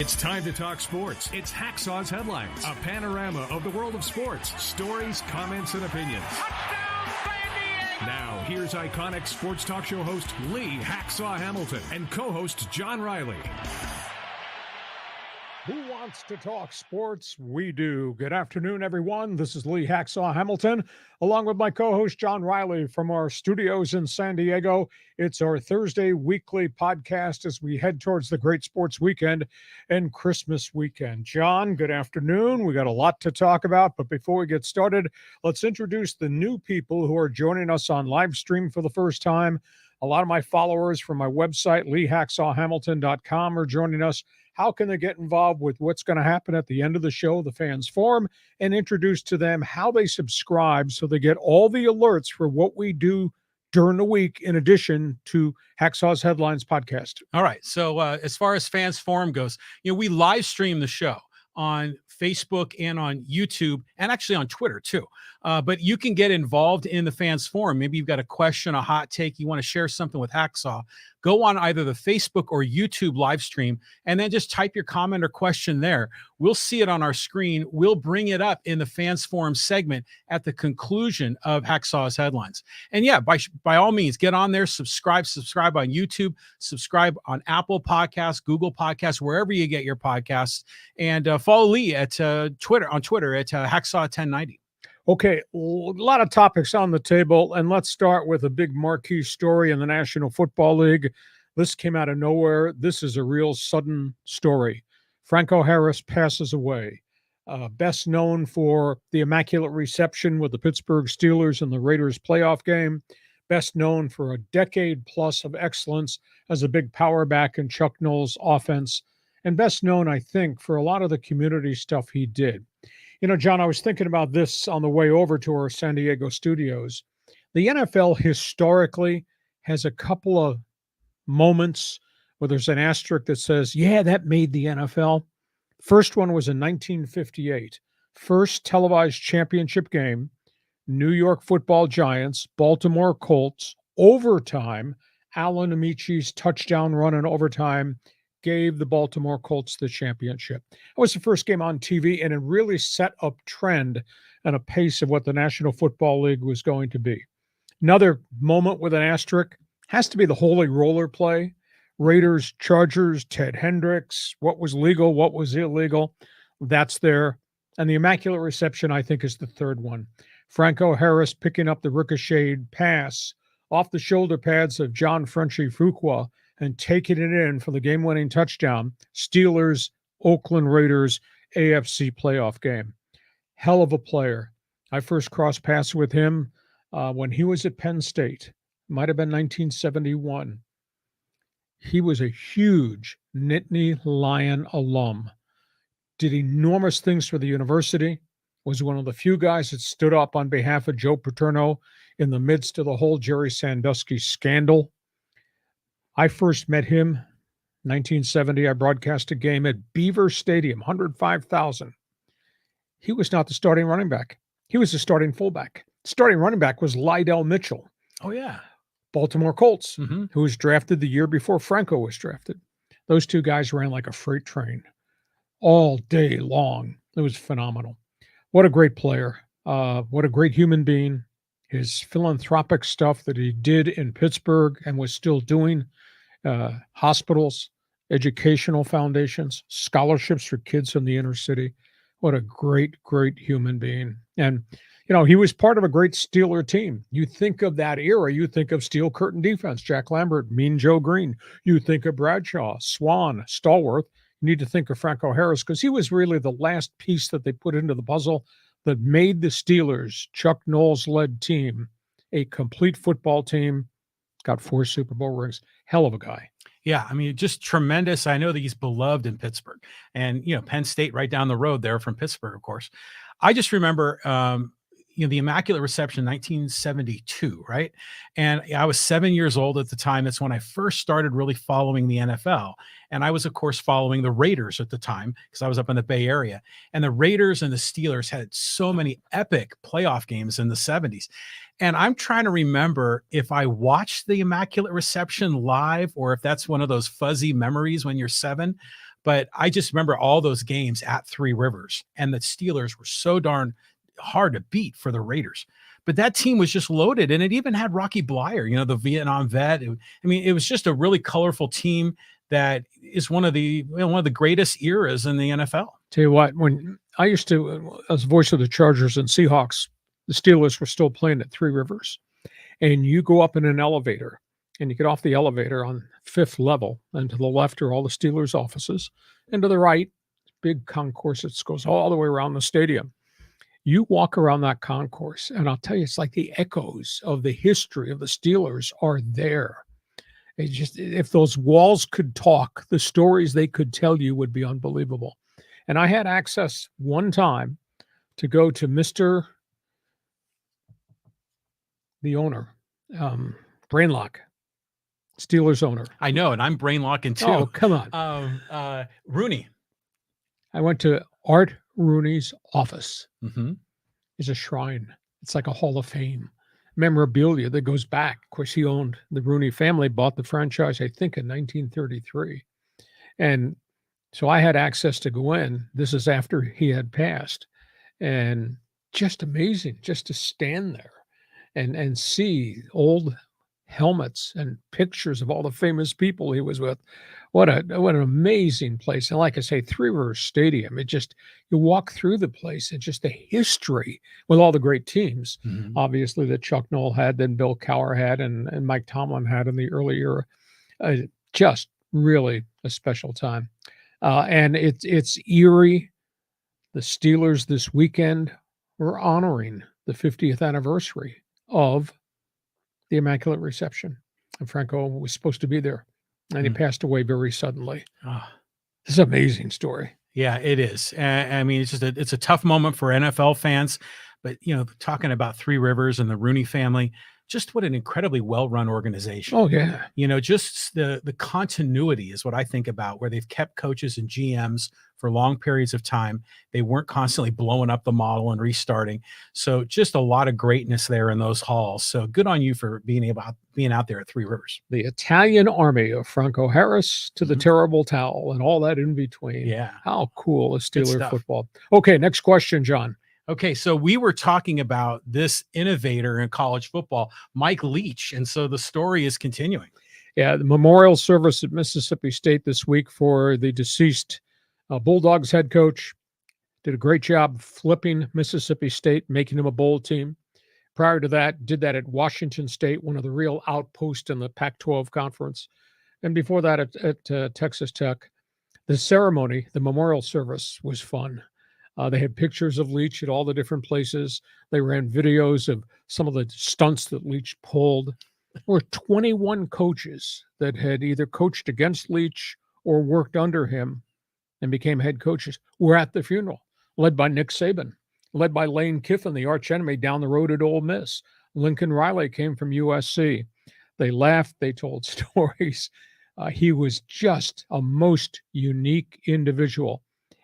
It's time to talk sports. It's Hacksaw's Headlines, a panorama of the world of sports, stories, comments, and opinions. Now, here's iconic sports talk show host Lee Hacksaw Hamilton and co-host John Riley. Who wants to talk sports? We do. Good afternoon, everyone. This is Lee Hacksaw Hamilton, along with my co-host John Riley from our studios in San Diego. It's our Thursday weekly podcast as we head towards the great sports weekend and Christmas weekend. John, good afternoon. We got a lot to talk about, but before we get started, let's introduce the new people who are joining us on live stream for the first time. A lot of my followers from my website, LeeHacksawHamilton.com, are joining us. How can they get involved with what's going to happen at the end of the show, the Fans Forum, and introduce to them how they subscribe so they get all the alerts for what we do during the week in addition to Hacksaw's Headlines podcast? All right. So as far as Fans Forum goes, we live stream the show on Facebook and on YouTube and actually on Twitter too. But you can get involved in the Fans Forum. Maybe you've got a question, a hot take, you want to share something with Hacksaw. Go on either the Facebook or YouTube live stream and then just type your comment or question there. We'll see it on our screen. We'll bring it up in the Fans Forum segment at the conclusion of Hacksaw's Headlines. And yeah, by all means, get on there, subscribe on YouTube, subscribe on Apple Podcasts, Google Podcasts, wherever you get your podcasts, and follow Lee at Twitter at Hacksaw 1090. Okay, a lot of topics on the table, and let's start with a big marquee story in the National Football League. This came out of nowhere. This is a real sudden story. Franco Harris passes away, best known for the immaculate reception with the Pittsburgh Steelers in the Raiders playoff game, best known for a decade plus of excellence as a big power back in Chuck Noll's offense, and best known, I think, for a lot of the community stuff he did. John, I was thinking about this on the way over to our San Diego studios. The NFL historically has a couple of moments where there's an asterisk that says, yeah, that made the NFL. First one was in 1958. First televised championship game, New York Football Giants, Baltimore Colts, overtime. Alan Amici's touchdown run in overtime gave the Baltimore Colts the championship. It was the first game on TV, and it really set up trend and a pace of what the National Football League was going to be. Another moment with an asterisk has to be the Holy Roller play. Raiders, Chargers, Ted Hendricks, what was legal, what was illegal. That's there. And the Immaculate Reception, I think, is the third one. Franco Harris picking up the ricocheted pass off the shoulder pads of John Frenchie Fuqua and taking it in for the game-winning touchdown. Steelers, Oakland Raiders, AFC playoff game. Hell of a player. I first crossed paths with him when he was at Penn State. Might have been 1971. He was a huge Nittany Lion alum. Did enormous things for the university. Was one of the few guys that stood up on behalf of Joe Paterno in the midst of the whole Jerry Sandusky scandal. I first met him 1970. I broadcast a game at Beaver Stadium, 105,000. He was not the starting running back. He was the starting fullback. Starting running back was Lydell Mitchell. Oh, yeah. Baltimore Colts, who was drafted the year before Franco was drafted. Those two guys ran like a freight train all day long. It was phenomenal. What a great player. What a great human being. His philanthropic stuff that he did in Pittsburgh and was still doing, hospitals, educational foundations, scholarships for kids in the inner city. What a great, great human being. And, he was part of a great Steeler team. You think of that era, you think of steel curtain defense, Jack Lambert, Mean Joe Green. You think of Bradshaw, Swan, Stallworth. You need to think of Franco Harris because he was really the last piece that they put into the puzzle that made the Steelers, Chuck Noll's-led team, a complete football team, got 4 Super Bowl rings. Hell of a guy. Yeah, I mean, just tremendous. I know that he's beloved in Pittsburgh. And, Penn State right down the road there from Pittsburgh, of course. I just remember, the Immaculate Reception, 1972, right? And I was 7 years old at the time. That's when I first started really following the NFL. And I was, of course, following the Raiders at the time because I was up in the Bay Area. And the Raiders and the Steelers had so many epic playoff games in the 70s. And I'm trying to remember if I watched the Immaculate Reception live or if that's one of those fuzzy memories when you're 7. But I just remember all those games at Three Rivers, and the Steelers were so darn hard to beat for the Raiders. But that team was just loaded, and it even had Rocky Blyer, the Vietnam vet. It was just a really colorful team that is one of the greatest eras in the NFL. Tell you what, when I used to, as voice of the Chargers and Seahawks, the Steelers were still playing at Three Rivers, and you go up in an elevator, and you get off the elevator on 5th level, and to the left are all the Steelers offices, and to the right, big concourse that goes all the way around the stadium. You walk around that concourse, and I'll tell you, it's like the echoes of the history of the Steelers are there. It just, if those walls could talk, the stories they could tell you would be unbelievable. And I had access one time to go to Mr. the owner, Brainlock, Steelers owner. I know, and I'm brainlocking too. Oh, come on. Rooney. I went to Art Rooney's office. Mm-hmm. Is a shrine. It's like a Hall of Fame memorabilia that goes back. Of course, he owned, the Rooney family bought the franchise, I think, in 1933. And so I had access to go in. This is after he had passed. And just amazing just to stand there and see old helmets and pictures of all the famous people he was with. What an amazing place. And like I say, Three Rivers Stadium, you walk through the place and just the history with all the great teams, obviously, that Chuck Noll had, then Bill Cowher had, and Mike Tomlin had in the early era. Just really a special time. And it's eerie. The Steelers this weekend were honoring the 50th anniversary of the Immaculate Reception. And Franco was supposed to be there, and he passed away very suddenly. It's an amazing story. Yeah, it is. It's a tough moment for NFL fans, but talking about Three Rivers and the Rooney family, just what an incredibly well-run organization. Oh, yeah. Just the continuity is what I think about, where they've kept coaches and GMs for long periods of time. They weren't constantly blowing up the model and restarting. So just a lot of greatness there in those halls. So good on you for being out there at Three Rivers. The Italian army of Franco Harris to the terrible towel and all that in between. Yeah. How cool is Steeler football? Okay, next question, John. Okay, so we were talking about this innovator in college football, Mike Leach, and so the story is continuing. Yeah, the memorial service at Mississippi State this week for the deceased Bulldogs head coach. Did a great job flipping Mississippi State, making them a bowl team. Prior to that, did that at Washington State, one of the real outposts in the Pac-12 conference. And before that at Texas Tech. The ceremony, the memorial service, was fun. They had pictures of Leach at all the different places. They ran videos of some of the stunts that Leach pulled. There were 21 coaches that had either coached against Leach or worked under him and became head coaches were at the funeral, led by Nick Saban, led by Lane Kiffin, the archenemy down the road at Ole Miss. Lincoln Riley came from USC. They laughed. They told stories. He was just a most unique individual.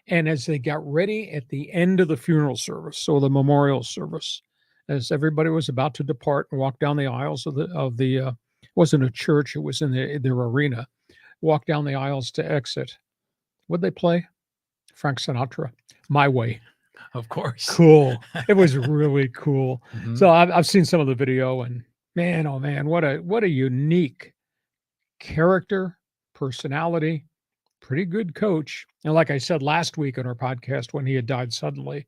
And as they got ready at the end of the funeral service, so the memorial service, as everybody was about to depart and walk down the aisles of the it wasn't a church, it was in their arena, walk down the aisles to exit. What'd they play? Frank Sinatra, My Way. Of course. Cool. It was really cool. So I've seen some of the video, and man, oh man, what a unique character, personality, pretty good coach. And like I said last week on our podcast when he had died suddenly,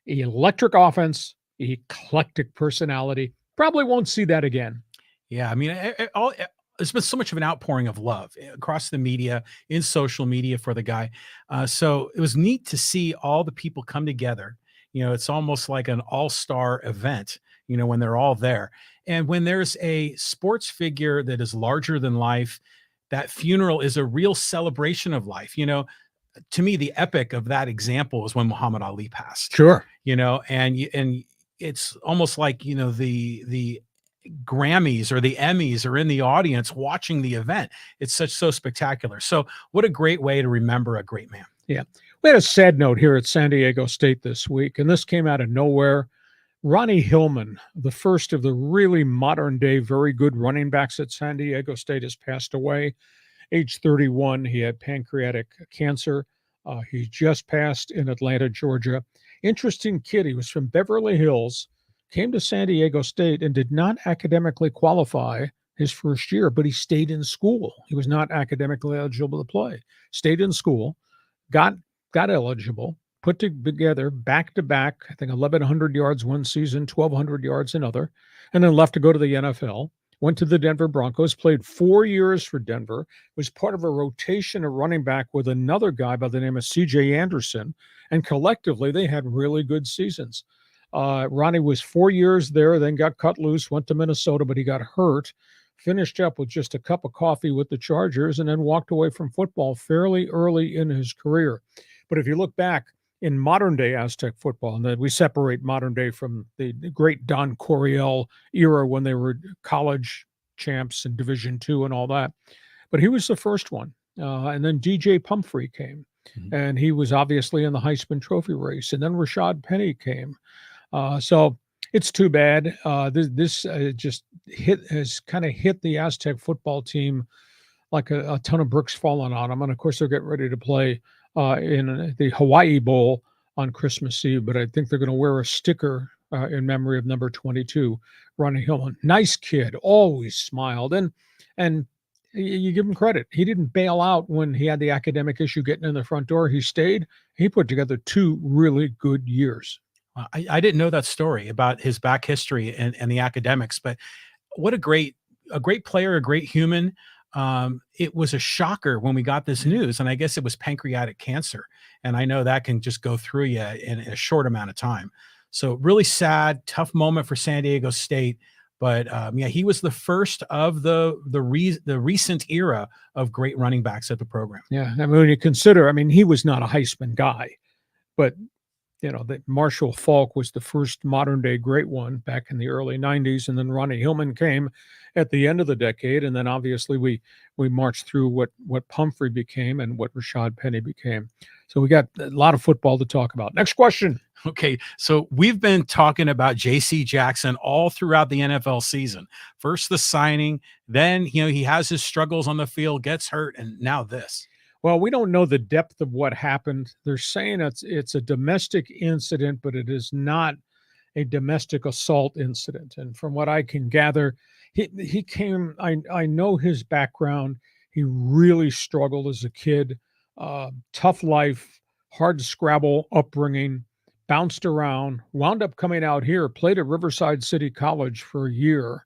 electric offense, eclectic personality. Probably won't see that again. Yeah, I mean, there's been so much of an outpouring of love across the media, in social media for the guy. So it was neat to see all the people come together. It's almost like an all-star event, when they're all there. And when there's a sports figure that is larger than life, that funeral is a real celebration of life. To me, the epic of that example is when Muhammad Ali passed. Sure. And it's almost like, the Grammys or the Emmys are in the audience watching the event. It's so spectacular. So what a great way to remember a great man. Yeah. We had a sad note here at San Diego State this week, and this came out of nowhere. Ronnie Hillman, the first of the really modern day, very good running backs at San Diego State, has passed away. Age 31, he had pancreatic cancer. He just passed in Atlanta, Georgia. Interesting kid. He was from Beverly Hills, came to San Diego State, and did not academically qualify his first year, but he stayed in school. He was not academically eligible to play. Stayed in school, got eligible, put together back-to-back, I think 1,100 yards one season, 1,200 yards another, and then left to go to the NFL. Went to the Denver Broncos, played 4 years for Denver, was part of a rotation of running back with another guy by the name of C.J. Anderson, and collectively they had really good seasons. Ronnie was 4 years there, then got cut loose, went to Minnesota, but he got hurt, finished up with just a cup of coffee with the Chargers, and then walked away from football fairly early in his career. But if you look back in modern-day Aztec football, and then we separate modern day from the great Don Correa era when they were college champs in Division II and all that. But he was the first one. And then DJ Pumphrey came, and he was obviously in the Heisman Trophy race. And then Rashad Penny came. So it's too bad. This just has kind of hit the Aztec football team like a ton of bricks falling on them. And of course, they're getting ready to play in the Hawaii Bowl on Christmas Eve, but I think they're going to wear a sticker in memory of number 22, Ronnie Hillman. Nice kid, always smiled, and you give him credit. He didn't bail out when he had the academic issue getting in the front door. He stayed. He put together 2 really good years. I didn't know that story about his back history and the academics, but what a great player, a great human. It was a shocker when we got this news, and I guess it was pancreatic cancer. And I know that can just go through you in a short amount of time. So really sad, tough moment for San Diego State. But yeah, he was the first of the recent era of great running backs at the program. Yeah, I mean, when you consider, I mean, he was not a Heisman guy, but you know, that Marshall Faulk was the first modern day great one back in the early 90s. And then Ronnie Hillman came at the end of the decade. And then obviously we marched through what Pumphrey became and what Rashad Penny became. So we got a lot of football to talk about. Next question. Okay, so we've been talking about J.C. Jackson all throughout the NFL season. First the signing, then he has his struggles on the field, gets hurt, and now this. Well, we don't know the depth of what happened. They're saying it's a domestic incident, but it is not a domestic assault incident. And from what I can gather, he came, I know his background. He really struggled as a kid, tough life, hard scrabble upbringing, bounced around, wound up coming out here, played at Riverside City College for a year,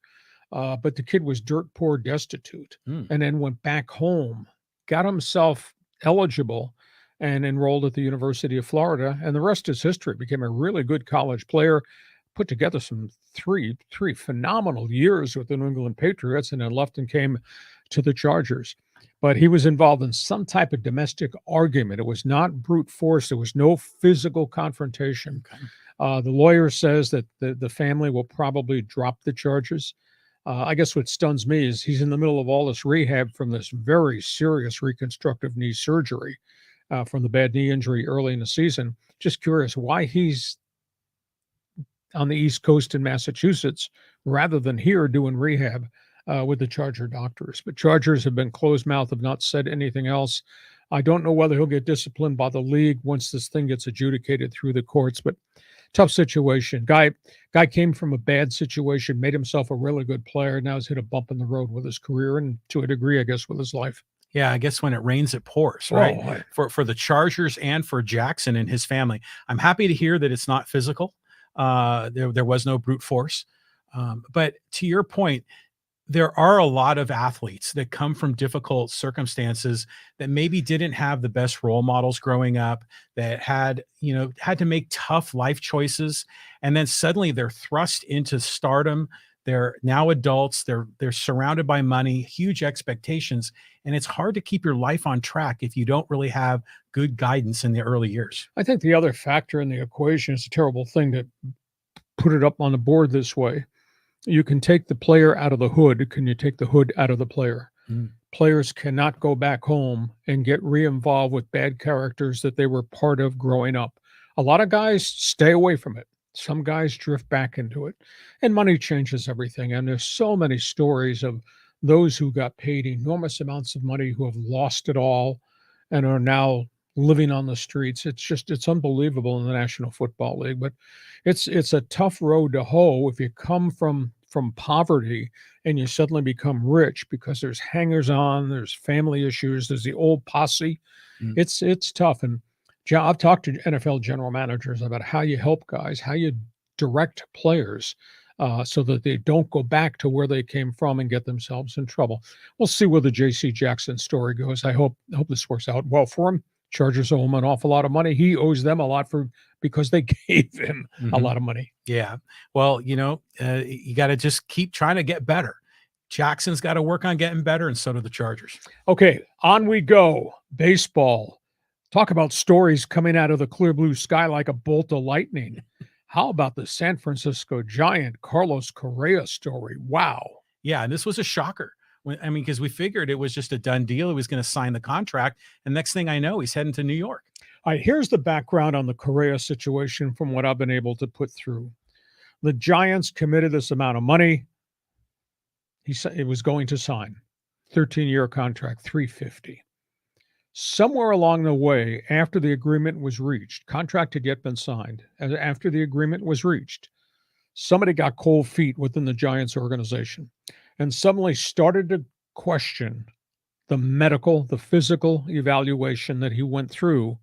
but the kid was dirt poor, destitute, and then went back home, got himself eligible, and enrolled at the University of Florida. And the rest is history. Became a really good college player, put together some three phenomenal years with the New England Patriots, and then left and came to the Chargers. But he was involved in some type of domestic argument. It was not brute force. There was no physical confrontation. Okay. The lawyer says that the family will probably drop the charges. I guess what stuns me is he's in the middle of all this rehab from this very serious reconstructive knee surgery from the bad knee injury early in the season. Just curious why he's on the East Coast in Massachusetts rather than here doing rehab with the Charger doctors. But Chargers have been closed-mouthed, have not said anything else. I don't know whether he'll get disciplined by the league once this thing gets adjudicated through the courts, but tough situation. Guy came from a bad situation, made himself a really good player. Now he's hit a bump in the road with his career and to a degree, I guess, with his life. Yeah, I guess when it rains, it pours, right? For the Chargers and for Jackson and his family. I'm happy to hear that it's not physical. There was no brute force. But to your point, there are a lot of athletes that come from difficult circumstances that maybe didn't have the best role models growing up, that had to make tough life choices. And then suddenly they're thrust into stardom. They're now adults. They're surrounded by money, huge expectations. And it's hard to keep your life on track if you don't really have good guidance in the early years. I think the other factor in the equation is a terrible thing to put it up on the board this way. You can take the player out of the hood. Can you take the hood out of the player? Players cannot go back home and get re-involved with bad characters that they were part of growing up. A lot of guys stay away from it. Some guys drift back into it. And money changes everything. And there's so many stories of those who got paid enormous amounts of money, who have lost it all and are now living on the streets. It's unbelievable in the National Football League, but it's a tough road to hoe if you come from poverty and you suddenly become rich, because there's hangers on, there's family issues, there's the old posse. It's tough. And I've talked to NFL general managers about how you help guys, how you direct players, so that they don't go back to where they came from and get themselves in trouble. We'll see where the J.C. Jackson story goes. I hope this works out well for him. Chargers owe him an awful lot of money. He owes them a lot because they gave him a lot of money. Yeah. Well, you got to just keep trying to get better. Jackson's got to work on getting better, and so do the Chargers. Okay, on we go. Baseball. Talk about stories coming out of the clear blue sky like a bolt of lightning. How about the San Francisco Giant Carlos Correa story? Wow. Yeah, and this was a shocker. Because we figured it was just a done deal. He was going to sign the contract. And next thing I know, he's heading to New York. All right, here's the background on the Correa situation from what I've been able to put through. The Giants committed this amount of money. He was going to sign 13-year contract, $350. Somewhere along the way, after the agreement was reached, contract had yet been signed, and after the agreement was reached, somebody got cold feet within the Giants organization and suddenly started to question the physical evaluation that he went through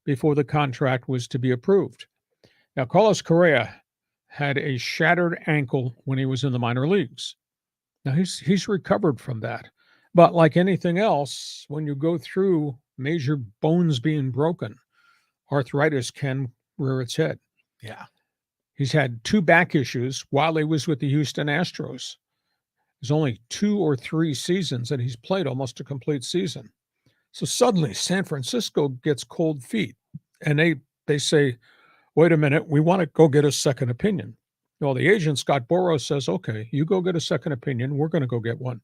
before the contract was to be approved. Now, Carlos Correa had a shattered ankle when he was in the minor leagues. Now, he's recovered from that. But like anything else, when you go through major bones being broken, arthritis can rear its head. Yeah. He's had 2 back issues while he was with the Houston Astros. There's only 2 or 3 seasons that he's played almost a complete season. So suddenly San Francisco gets cold feet, and they say, wait a minute, we want to go get a second opinion. Well, the agent, Scott Boras, says, okay, you go get a second opinion. We're going to go get one.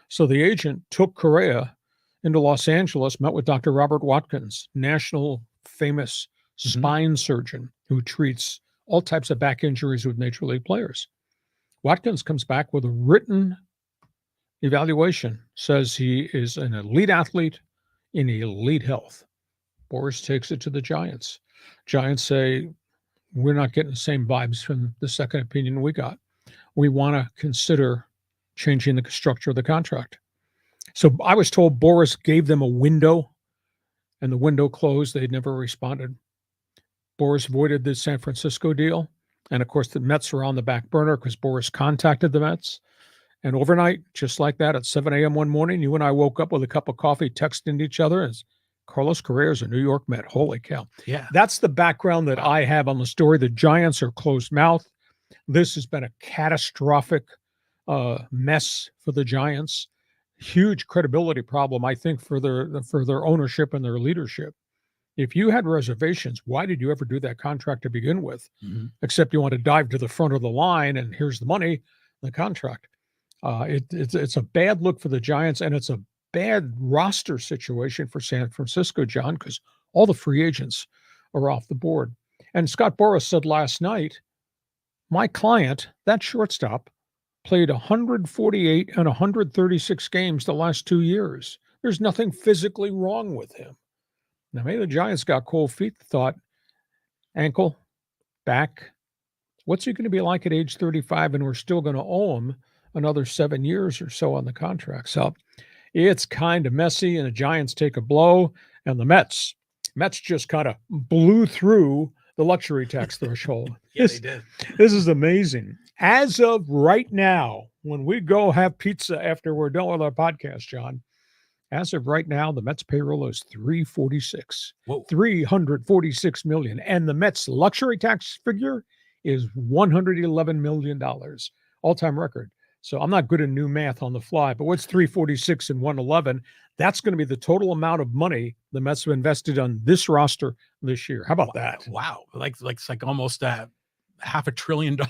So the agent took Correa into Los Angeles, met with Dr. Robert Watkins, national famous spine surgeon who treats all types of back injuries with Major League players. Watkins comes back with a written evaluation, says he is an elite athlete in elite health. Boras takes it to the Giants. Giants say, we're not getting the same vibes from the second opinion we got. We want to consider changing the structure of the contract. So I was told Boras gave them a window, and the window closed. They'd never responded. Boras avoided the San Francisco deal. And, of course, the Mets were on the back burner because Boras contacted the Mets. And overnight, just like that, at 7 a.m. one morning, you and I woke up with a cup of coffee, texting each other, and Carlos Correa is a New York Met. Holy cow. Yeah. That's the background that I have on the story. The Giants are closed mouth. This has been a catastrophic mess for the Giants. Huge credibility problem, I think, for their ownership and their leadership. If you had reservations, why did you ever do that contract to begin with? Except you want to dive to the front of the line and here's the money, the contract. It's a bad look for the Giants, and it's a bad roster situation for San Francisco, John, because all the free agents are off the board. And Scott Boras said last night, my client, that shortstop, played 148 and 136 games the last 2 years. There's nothing physically wrong with him. Now, maybe the Giants got cold feet, thought, ankle, back, what's he going to be like at age 35? And we're still going to owe him another 7 years or so on the contract. So it's kind of messy, and the Giants take a blow, and the Mets just kind of blew through the luxury tax threshold. Yeah, they did. This is amazing. As of right now, when we go have pizza after we're done with our podcast, John, as of right now, the Mets payroll is $346. Whoa. $346 million. And the Mets luxury tax figure is $111 million. All-time record. So I'm not good at new math on the fly, but what's 346 and 111? That's going to be the total amount of money the Mets have invested on this roster this year. How about that? Wow. It's like almost $500 billion or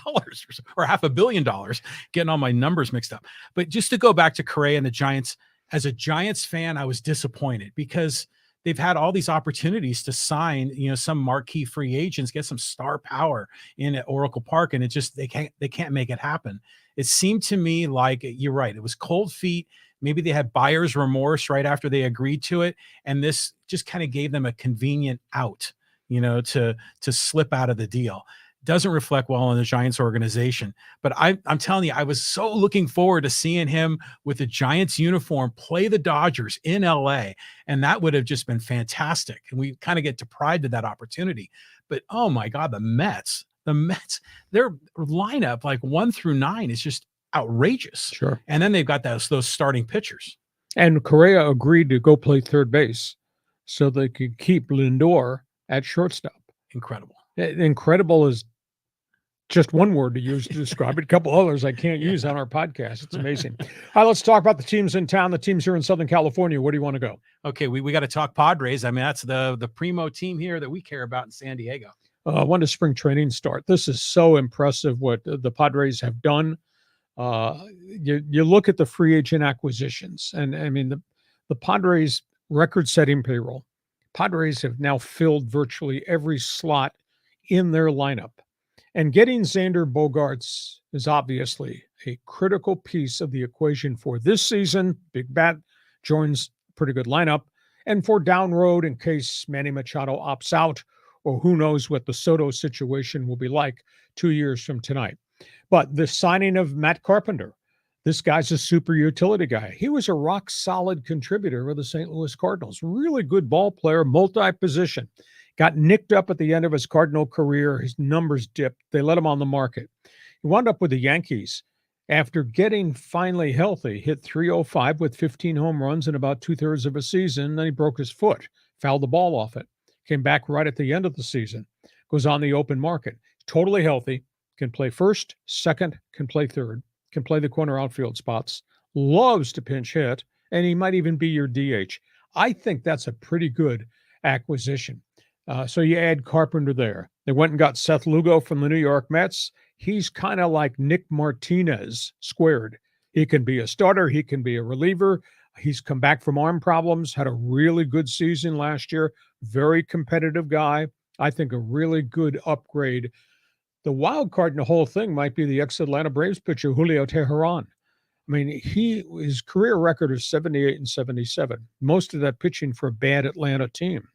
$500 million, getting all my numbers mixed up. But just to go back to Correa and the Giants, as a Giants fan, I was disappointed because they've had all these opportunities to sign, some marquee free agents, get some star power in at Oracle Park, and they can't make it happen. It seemed to me like, you're right, it was cold feet. Maybe they had buyer's remorse right after they agreed to it, and this just kind of gave them a convenient out, to slip out of the deal. Doesn't reflect well on the Giants organization. But I'm telling you, I was so looking forward to seeing him with the Giants uniform play the Dodgers in LA. And that would have just been fantastic. And we kind of get deprived of that opportunity. But oh my God, the Mets, their lineup, like 1 through 9, is just outrageous. Sure. And then they've got those starting pitchers. And Correa agreed to go play third base so they could keep Lindor at shortstop. Incredible. Incredible is just one word to use to describe it. A couple others I can't use on our podcast. It's amazing. All right, let's talk about the teams in town. The teams here in Southern California. Where do you want to go? Okay, we got to talk Padres. I mean, that's the primo team here that we care about in San Diego. When does spring training start? This is so impressive what the Padres have done. You look at the free agent acquisitions, and I mean the Padres record-setting payroll. Padres have now filled virtually every slot in their lineup. And getting Xander Bogaerts is obviously a critical piece of the equation for this season. Big bat joins pretty good lineup. And for down road, in case Manny Machado opts out, or who knows what the Soto situation will be like 2 years from tonight. But the signing of Matt Carpenter, this guy's a super utility guy. He was a rock-solid contributor with the St. Louis Cardinals. Really good ball player, multi-position. Got nicked up at the end of his Cardinal career. His numbers dipped. They let him on the market. He wound up with the Yankees. After getting finally healthy, hit .305 with 15 home runs in about 2/3 of a season. Then he broke his foot, fouled the ball off it. Came back right at the end of the season. Goes on the open market. Totally healthy. Can play first, second, can play third. Can play the corner outfield spots. Loves to pinch hit. And he might even be your DH. I think that's a pretty good acquisition. So you add Carpenter there. They went and got Seth Lugo from the New York Mets. He's kind of like Nick Martinez squared. He can be a starter. He can be a reliever. He's come back from arm problems, had a really good season last year. Very competitive guy. I think a really good upgrade. The wild card in the whole thing might be the ex-Atlanta Braves pitcher, Julio Teheran. I mean, his career record is 78 and 77. Most of that pitching for a bad Atlanta team.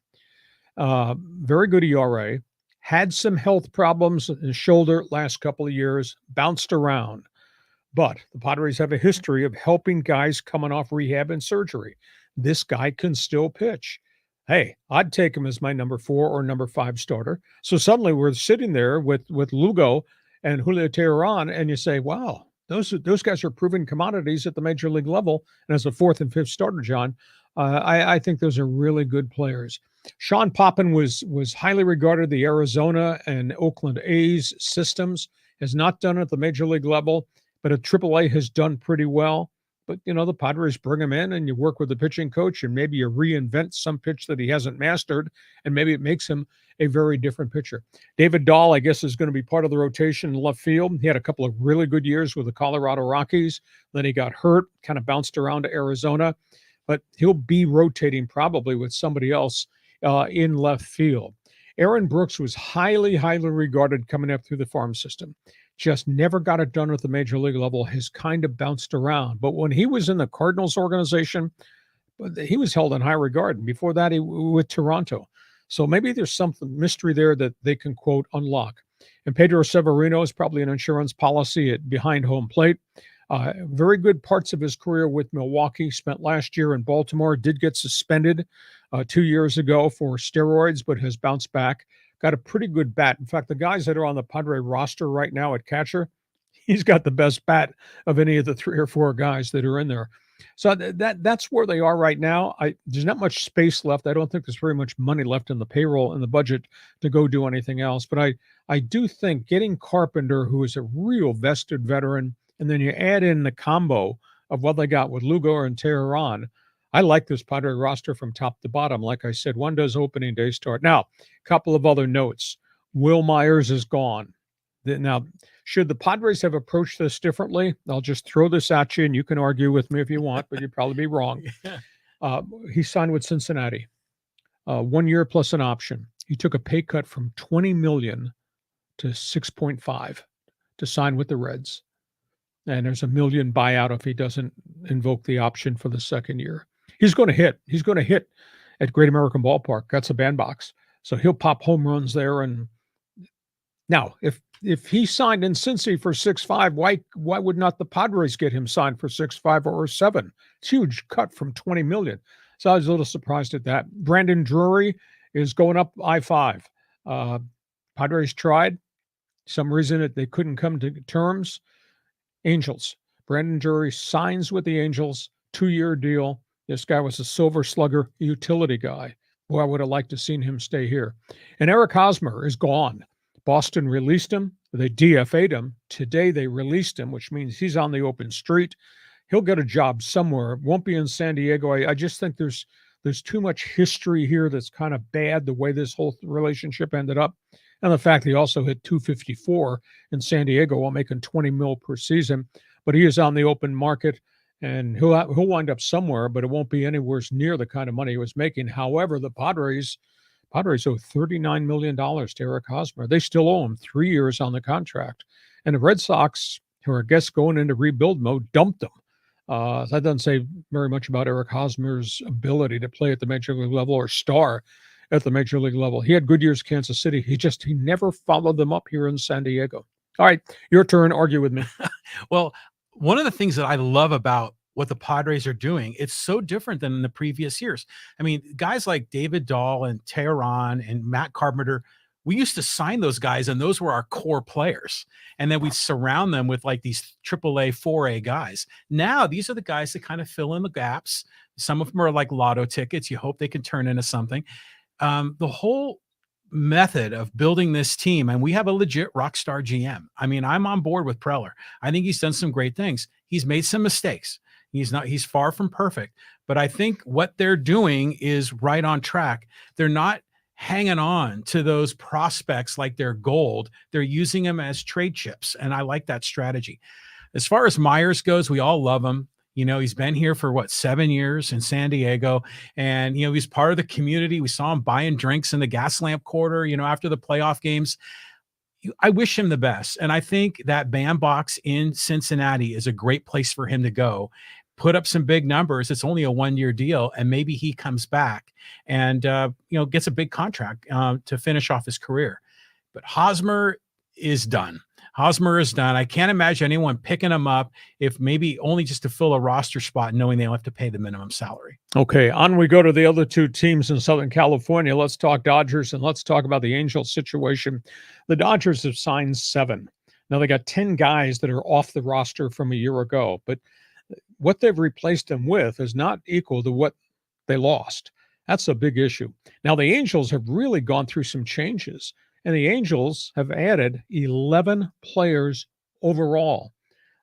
Very good ERA, had some health problems in his shoulder last couple of years, bounced around. But the Padres have a history of helping guys coming off rehab and surgery. This guy can still pitch. Hey, I'd take him as my number 4 or number 5 starter. So suddenly we're sitting there with Lugo and Julio Teheran, and you say, wow, those guys are proven commodities at the major league level. And as a 4th and 5th starter, John, I think those are really good players. Sean Poppen was highly regarded. The Arizona and Oakland A's systems has not done at the major league level, but at AAA has done pretty well. But, the Padres bring him in and you work with the pitching coach and maybe you reinvent some pitch that he hasn't mastered, and maybe it makes him a very different pitcher. David Dahl, I guess, is going to be part of the rotation in left field. He had a couple of really good years with the Colorado Rockies. Then he got hurt, kind of bounced around to Arizona. But he'll be rotating probably with somebody else in left field. Aaron Brooks was highly, highly regarded coming up through the farm system. Just never got it done at the major league level, has kind of bounced around. But when he was in the Cardinals organization, he was held in high regard. And before that, he was with Toronto. So maybe there's some mystery there that they can, quote, unlock. And Pedro Severino is probably an insurance policy at behind home plate. Very good parts of his career with Milwaukee. Spent last year in Baltimore. Did get suspended 2 years ago for steroids, but has bounced back. Got a pretty good bat. In fact, the guys that are on the Padre roster right now at catcher, he's got the best bat of any of the 3 or 4 guys that are in there. So that's where they are right now. There's not much space left. I don't think there's very much money left in the payroll and the budget to go do anything else. But I do think getting Carpenter, who is a real vested veteran, and then you add in the combo of what they got with Lugo and Teheran, I like this Padre roster from top to bottom. Like I said, when does opening day start? Now, a couple of other notes. Will Myers is gone. Now, should the Padres have approached this differently? I'll just throw this at you, and you can argue with me if you want, but you'd probably be wrong. He signed with Cincinnati. 1 year plus an option. He took a pay cut from $20 million to 6.5 to sign with the Reds. And there's $1 million buyout if he doesn't invoke the option for the second year. He's going to hit. He's going to hit at Great American Ballpark. That's a bandbox. So he'll pop home runs there. And now, if he signed in Cincy for 6.5, why would not the Padres get him signed for 6.5 or 7? It's a huge cut from $20 million. So I was a little surprised at that. Brandon Drury is going up I-5. Padres tried. Some reason that they couldn't come to terms. Angels. Brandon Drury signs with the Angels, 2-year deal. This guy was a silver slugger utility guy. Boy, I would have liked to seen him stay here. And Eric Hosmer is gone. Boston released him. They DFA'd him. Today they released him, which means he's on the open street. He'll get a job somewhere. It won't be in San Diego. I just think there's too much history here that's kind of bad, the way this whole relationship ended up. And the fact that he also hit 254 in San Diego while making $20 million per season. But he is on the open market, and he'll wind up somewhere, but it won't be anywhere near the kind of money he was making. However, the Padres owe $39 million to Eric Hosmer. They still owe him 3 years on the contract. And the Red Sox, who are, I guess, going into rebuild mode, dumped him. That doesn't say very much about Eric Hosmer's ability to play at the major league level or star at the major league level. He had good years in Kansas City. He never followed them up here in San Diego. All right, your turn. Argue with me. Well, one of the things that I love about what the Padres are doing, it's so different than in the previous years. I mean, guys like David Dahl and Tehran and Matt Carpenter, we used to sign those guys, and those were our core players. And then we'd surround them with like these AAA, 4A guys. Now, these are the guys that kind of fill in the gaps. Some of them are like lotto tickets. You hope they can turn into something. The whole method of building this team, and we have a legit rock star GM. I mean, I'm on board with Preller. I think he's done some great things. He's made some mistakes. He's far from perfect, but I think what they're doing is right on track. They're not hanging on to those prospects like they're gold. They're using them as trade chips, and I like that strategy. As far as Myers goes, we all love him. You know, he's been here for 7 years in San Diego, and, you know, he's part of the community. We saw him buying drinks in the gas lamp quarter, you know, after the playoff games. I wish him the best. And I think that bandbox in Cincinnati is a great place for him to go, put up some big numbers. It's only a 1-year deal, and maybe he comes back and, you know, gets a big contract to finish off his career. But Hosmer is done. Hosmer is done. I can't imagine anyone picking him up, if maybe only just to fill a roster spot, knowing they'll have to pay the minimum salary. Okay, on we go to the other two teams in Southern California. Let's talk Dodgers, and let's talk about the Angels situation. The Dodgers have signed 7. Now, they got 10 guys that are off the roster from a year ago, but what they've replaced them with is not equal to what they lost. That's a big issue. Now, the Angels have really gone through some changes. And the Angels have added 11 players overall.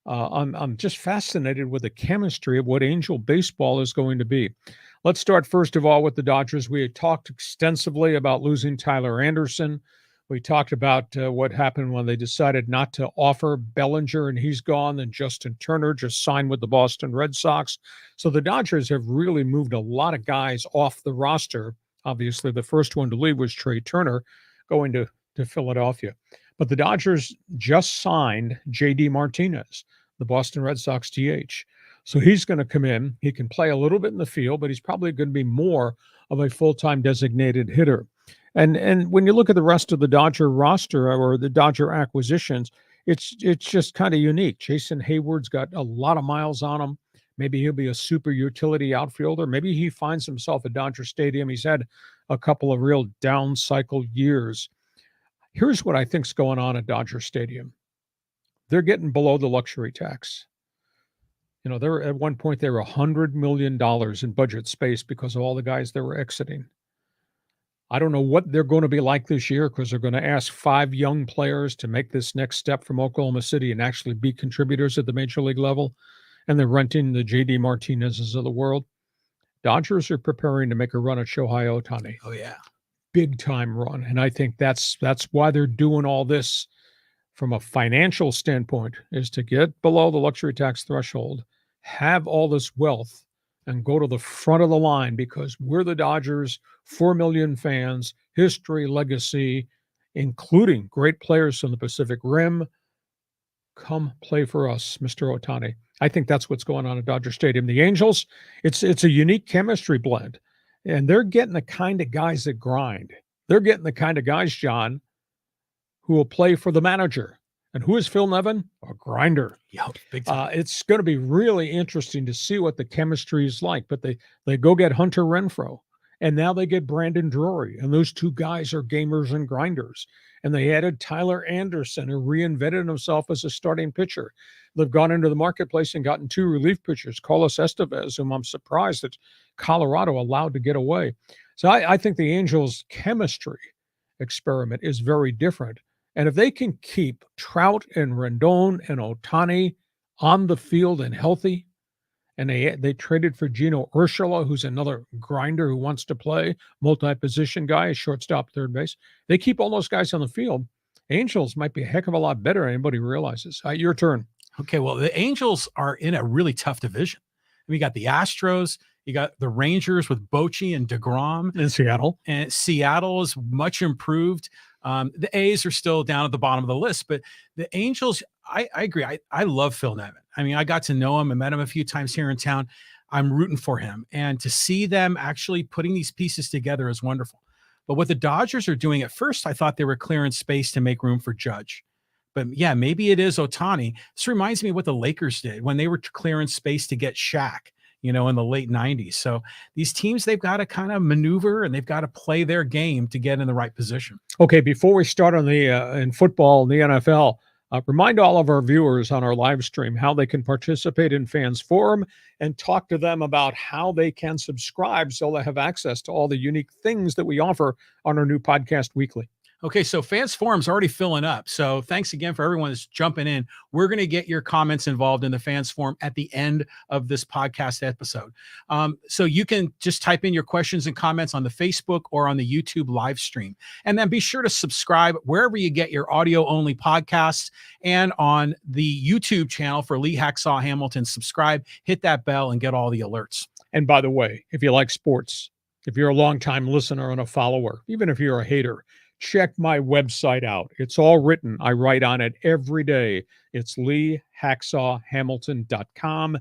I'm just fascinated with the chemistry of what Angel baseball is going to be. Let's start first of all with the Dodgers. We had talked extensively about losing Tyler Anderson. We talked about what happened when they decided not to offer Bellinger, and he's gone. And Justin Turner just signed with the Boston Red Sox. So the Dodgers have really moved a lot of guys off the roster. Obviously, the first one to leave was Trey Turner, going to Philadelphia. But the Dodgers just signed J.D. Martinez, the Boston Red Sox DH. So he's going to come in. He can play a little bit in the field, but he's probably going to be more of a full-time designated hitter. And when you look at the rest of the Dodger roster or the Dodger acquisitions, it's just kind of unique. Jason Hayward's got a lot of miles on him. Maybe he'll be a super utility outfielder. Maybe he finds himself at Dodger Stadium. He's had a couple of real down cycle years. Here's what I think's going on at Dodger Stadium. They're getting below the luxury tax. You know, they're at one point they were $100 million in budget space because of all the guys that were exiting. I don't know what they're going to be like this year, because they're going to ask 5 young players to make this next step from Oklahoma City and actually be contributors at the major league level. And they're renting the J.D. Martinez's of the world. Dodgers are preparing to make a run at Shohei Ohtani. Oh, yeah. Big time run. And I think that's why they're doing all this from a financial standpoint, is to get below the luxury tax threshold, have all this wealth, and go to the front of the line because we're the Dodgers, 4 million fans, history, legacy, including great players from the Pacific Rim. Come play for us, Mr. Ohtani. I think that's what's going on at Dodger Stadium. The Angels, it's a unique chemistry blend, and they're getting the kind of guys that grind. They're getting the kind of guys, John, who will play for the manager. And who is Phil Nevin? A grinder. Yeah, big time. It's going to be really interesting to see what the chemistry is like. But they go get Hunter Renfroe, and now they get Brandon Drury, and those two guys are gamers and grinders. And they added Tyler Anderson, who reinvented himself as a starting pitcher. They've gone into the marketplace and gotten 2 relief pitchers, Carlos Estevez, whom I'm surprised that Colorado allowed to get away. So I think the Angels' chemistry experiment is very different. And if they can keep Trout and Rendon and Ohtani on the field and healthy, and they traded for Gino Urshela, who's another grinder who wants to play, multi-position guy, shortstop, third base. They keep all those guys on the field. Angels might be a heck of a lot better than anybody realizes. Your turn. Okay, well, the Angels are in a really tough division. We got the Astros, you got the Rangers with Bochy and DeGrom. In Seattle. And Seattle is much improved. The A's are still down at the bottom of the list, but the Angels, I agree. I love Phil Nevin. I mean, I got to know him. I met him a few times here in town. I'm rooting for him. And to see them actually putting these pieces together is wonderful. But what the Dodgers are doing, at first, I thought they were clearing space to make room for Judge. But yeah, maybe it is Ohtani. This reminds me of what the Lakers did when they were clearing space to get Shaq, in the late 90s. So these teams, they've got to kind of maneuver and they've got to play their game to get in the right position. Okay, before we start on the in football and the NFL, remind all of our viewers on our live stream how they can participate in Fans Forum and talk to them about how they can subscribe so they have access to all the unique things that we offer on our new podcast weekly. Okay, so Fans Forum's already filling up. So thanks again for everyone that's jumping in. We're going to get your comments involved in the Fans Forum at the end of this podcast episode. So you can just type in your questions and comments on the Facebook or on the YouTube live stream. And then be sure to subscribe wherever you get your audio-only podcasts and on the YouTube channel for Lee Hacksaw Hamilton. Subscribe, hit that bell, and get all the alerts. And by the way, if you like sports, if you're a longtime listener and a follower, even if you're a hater, check my website out. It's all written. I write on it every day. It's LeeHacksawHamilton.com.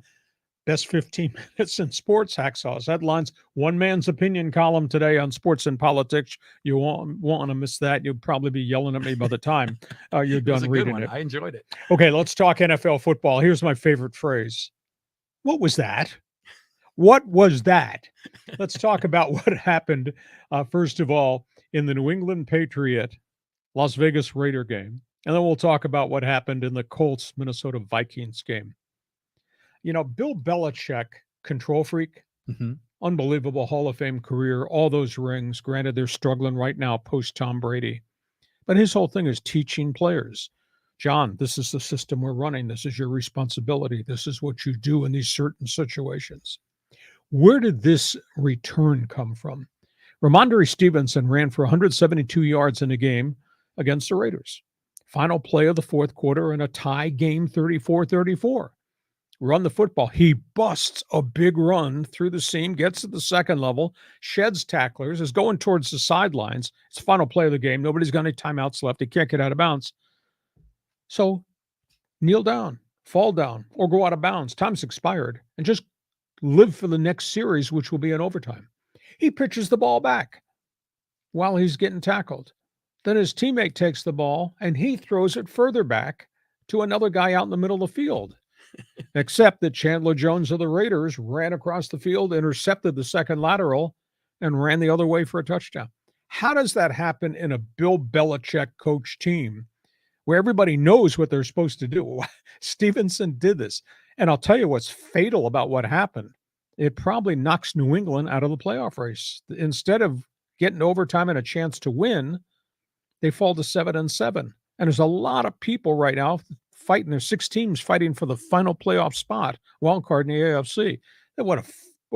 Best 15 minutes in sports, Hacksaw's headlines. One man's opinion column today on sports and politics. You won't want to miss that. You'll probably be yelling at me by the time you're done reading it. I enjoyed it. Okay, let's talk NFL football. Here's my favorite phrase. What was that? What was that? Let's talk about what happened, first of all, in the New England Patriot Las Vegas Raider game. And then we'll talk about what happened in the Colts Minnesota Vikings game. Bill Belichick, control freak, unbelievable Hall of Fame career, all those rings. Granted, they're struggling right now post Tom Brady. But his whole thing is teaching players. John, this is the system we're running. This is your responsibility. This is what you do in these certain situations. Where did this return come from? Ramondre Stevenson ran for 172 yards in a game against the Raiders. Final play of the fourth quarter in a tie game, 34-34. Run the football. He busts a big run through the seam, gets to the second level, sheds tacklers, is going towards the sidelines. It's the final play of the game. Nobody's got any timeouts left. He can't get out of bounds. So kneel down, fall down, or go out of bounds. Time's expired. And just live for the next series, which will be in overtime. He pitches the ball back while he's getting tackled. Then his teammate takes the ball and he throws it further back to another guy out in the middle of the field. Except that Chandler Jones of the Raiders ran across the field, intercepted the second lateral, and ran the other way for a touchdown. How does that happen in a Bill Belichick coach team where everybody knows what they're supposed to do? Stevenson did this. And I'll tell you what's fatal about what happened. It probably knocks New England out of the playoff race. Instead of getting overtime and a chance to win, they fall to 7-7. And there's a lot of people right now fighting. There's 6 teams fighting for the final playoff spot, wild card in the AFC. And what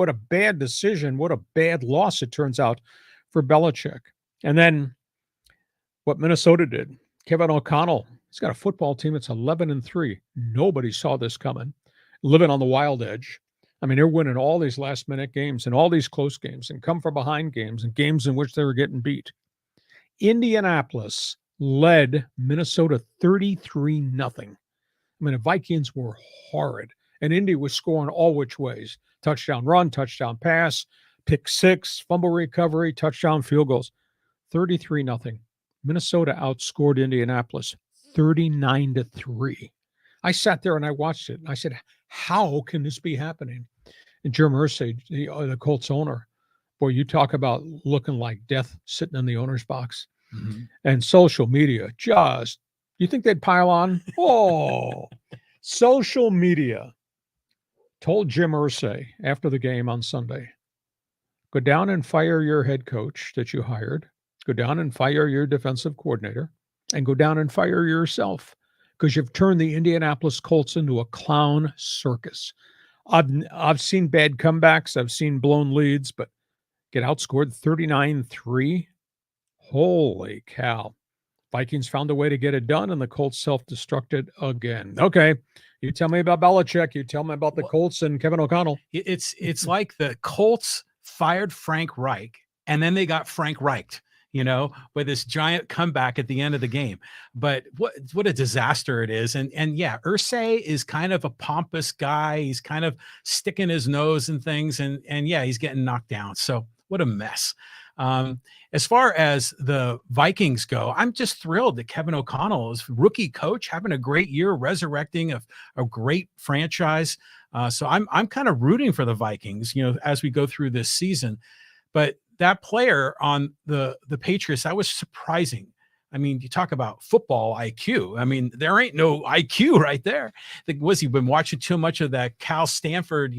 a bad decision. What a bad loss it turns out for Belichick. And then what Minnesota did, Kevin O'Connell, he's got a football team that's 11-3. Nobody saw this coming. Living on the wild edge. I mean, they're winning all these last-minute games and all these close games and come from behind games and games in which they were getting beat. Indianapolis led Minnesota 33-0. I mean, the Vikings were horrid, and Indy was scoring all which ways. Touchdown run, touchdown pass, pick six, fumble recovery, touchdown field goals. 33-0. Minnesota outscored Indianapolis 39-3. I sat there and I watched it, and I said, how can this be happening? And Jim Irsay, the Colts owner, boy, you talk about looking like death sitting in the owner's box. Mm-hmm. And social media just, you think they'd pile on? Oh, social media told Jim Irsay after the game on Sunday, go down and fire your head coach that you hired, go down and fire your defensive coordinator, and go down and fire yourself because you've turned the Indianapolis Colts into a clown circus. I've seen bad comebacks. I've seen blown leads, but get outscored 39-3. Holy cow. Vikings found a way to get it done, and the Colts self-destructed again. Okay, you tell me about Belichick. You tell me about the Colts and Kevin O'Connell. It's like the Colts fired Frank Reich, and then they got Frank Reich'd, with this giant comeback at the end of the game. But what a disaster it is. And yeah, Irsay is kind of a pompous guy. He's kind of sticking his nose in things, and yeah, he's getting knocked down. So what a mess. As far as the Vikings go, I'm just thrilled that Kevin O'Connell is rookie coach, having a great year, resurrecting a great franchise. So I'm kind of rooting for the Vikings, as we go through this season. But that player on the Patriots, that was surprising. I mean, you talk about football IQ. I mean, there ain't no IQ right there. Was he been watching too much of that Cal Stanford,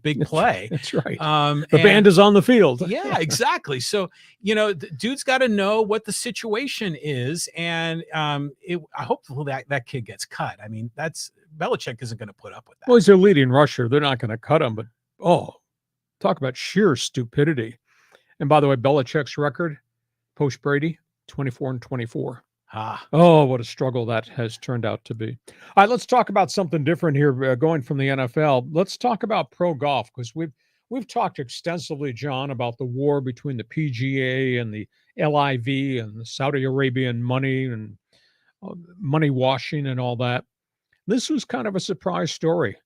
big play? That's right. The band is on the field. Yeah, exactly. So, the dude's got to know what the situation is. And I hope that kid gets cut. I mean, Belichick isn't going to put up with that. Well, he's their leading rusher. They're not going to cut him, but talk about sheer stupidity. And by the way, Belichick's record, post Brady, 24-24. Oh, what a struggle that has turned out to be. All right, let's talk about something different here, going from the NFL. Let's talk about pro golf, because we've talked extensively, John, about the war between the PGA and the LIV and the Saudi Arabian money and money washing and all that. This was kind of a surprise story.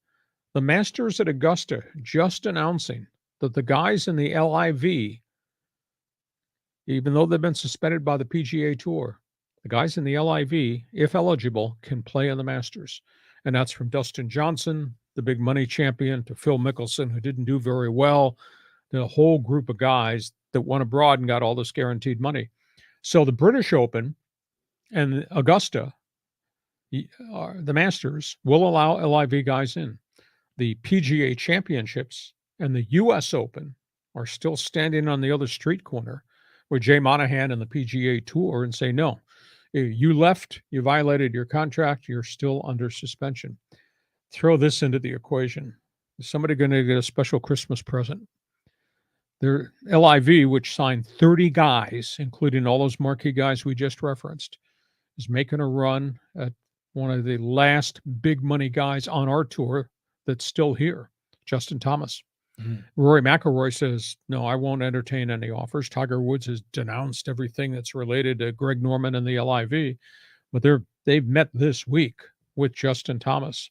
The Masters at Augusta just announcing that the guys in the LIV, even though they've been suspended by the PGA Tour, the guys in the LIV, if eligible, can play in the Masters. And that's from Dustin Johnson, the big money champion, to Phil Mickelson, who didn't do very well. The whole group of guys that went abroad and got all this guaranteed money. So the British Open and Augusta, the Masters, will allow LIV guys in. The PGA Championships and the U.S. Open are still standing on the other street corner with Jay Monahan and the PGA Tour and say, no, you left, you violated your contract, you're still under suspension. Throw this into the equation. Is somebody going to get a special Christmas present? Their LIV, which signed 30 guys, including all those marquee guys we just referenced, is making a run at one of the last big money guys on our tour that's still here, Justin Thomas. Rory McIlroy says, no, I won't entertain any offers. Tiger Woods has denounced everything that's related to Greg Norman and the LIV, but they've met this week with Justin Thomas,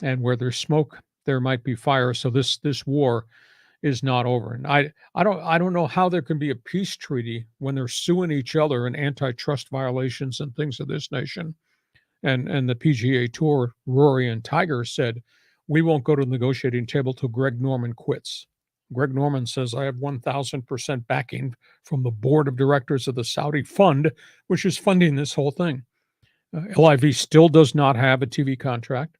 and where there's smoke, there might be fire. So this war is not over. And I don't know how there can be a peace treaty when they're suing each other in antitrust violations and things of this nation. And the PGA Tour, Rory and Tiger, said, we won't go to the negotiating table till Greg Norman quits. Greg Norman says, I have 1,000% backing from the board of directors of the Saudi fund, which is funding this whole thing. LIV still does not have a TV contract.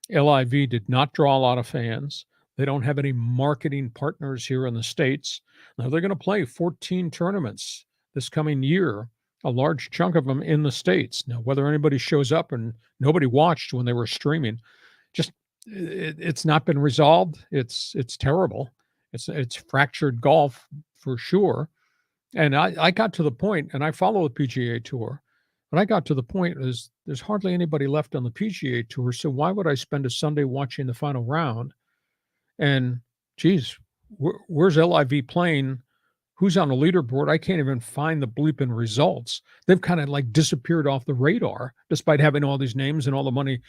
LIV did not draw a lot of fans. They don't have any marketing partners here in the States. Now, they're going to play 14 tournaments this coming year, a large chunk of them in the States. Now, whether anybody shows up, and nobody watched when they were streaming, it's not been resolved. It's terrible. It's fractured golf for sure. And I got to the point, and I follow the PGA Tour, but I got to the point is there's hardly anybody left on the PGA Tour. So why would I spend a Sunday watching the final round And geez, where's LIV playing? Who's on the leaderboard? I can't even find the bleeping results. They've kind of like disappeared off the radar, despite having all these names and all the money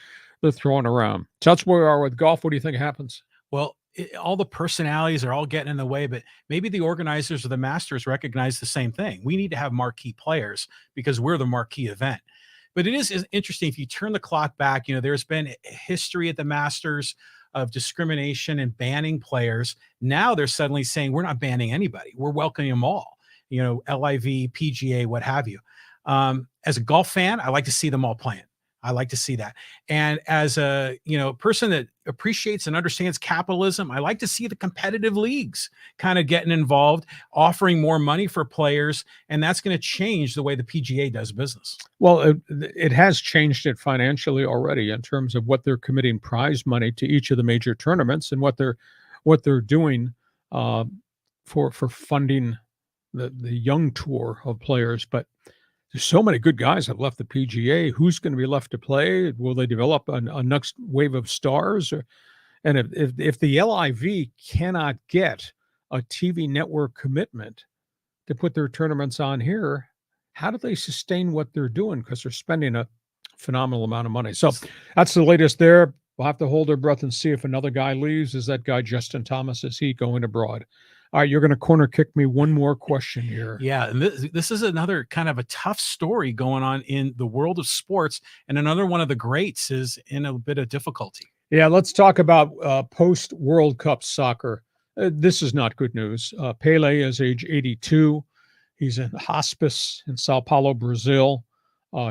they're throwing around. So that's where we are with golf. What do you think happens? Well, all the personalities are all getting in the way, but maybe the organizers of the Masters recognize the same thing. We need to have marquee players because we're the marquee event. But it is interesting if you turn the clock back. There's been a history at the Masters of discrimination and banning players. Now they're suddenly saying we're not banning anybody. We're welcoming them all. LIV, PGA, what have you. As a golf fan, I like to see them all playing. I like to see that. And as a person that appreciates and understands capitalism, I like to see the competitive leagues kind of getting involved, offering more money for players, and that's going to change the way the PGA does business. Well, it has changed it financially already in terms of what they're committing prize money to each of the major tournaments and what they're doing for funding the young tour of players. But there's so many good guys have left the PGA. Who's going to be left to play? Will they develop a next wave of stars? And if the LIV cannot get a TV network commitment to put their tournaments on here, how do they sustain what they're doing? Because they're spending a phenomenal amount of money. So that's the latest there. We'll have to hold our breath and see if another guy leaves. Is that guy Justin Thomas? Is he going abroad? All right, you're going to corner kick me one more question here. Yeah, and this is another kind of a tough story going on in the world of sports, and another one of the greats is in a bit of difficulty. Yeah, let's talk about post-World Cup soccer. This is not good news. Pele is age 82. He's in hospice in Sao Paulo, Brazil.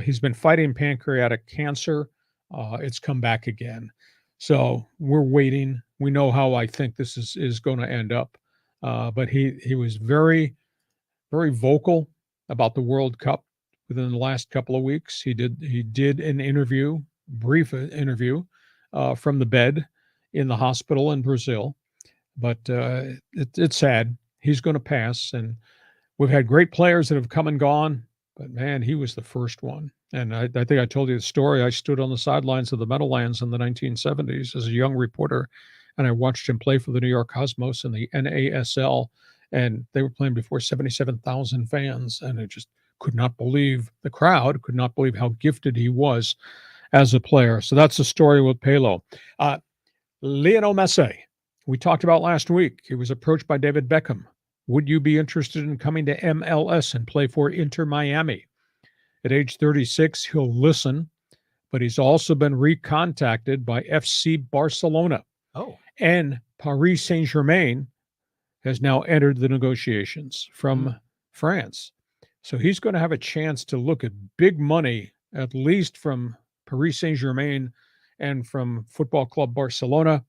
He's been fighting pancreatic cancer. It's come back again. So we're waiting. We know how I think this is going to end up. But he was very, very vocal about the World Cup within the last couple of weeks. He did an interview, brief interview, from the bed in the hospital in Brazil. But it's sad. He's going to pass, and we've had great players that have come and gone. But man, he was the first one. And I think I told you the story. I stood on the sidelines of the Meadowlands in the 1970s as a young reporter, and I watched him play for the New York Cosmos in the NASL, and they were playing before 77,000 fans, and I just could not believe the crowd, could not believe how gifted he was as a player. So that's the story with Pele. Lionel Messi, we talked about last week. He was approached by David Beckham. Would you be interested in coming to MLS and play for Inter Miami? At age 36, he'll listen, but he's also been recontacted by FC Barcelona. Oh. And Paris Saint-Germain has now entered the negotiations from France. So he's going to have a chance to look at big money, at least from Paris Saint-Germain and from Football Club Barcelona.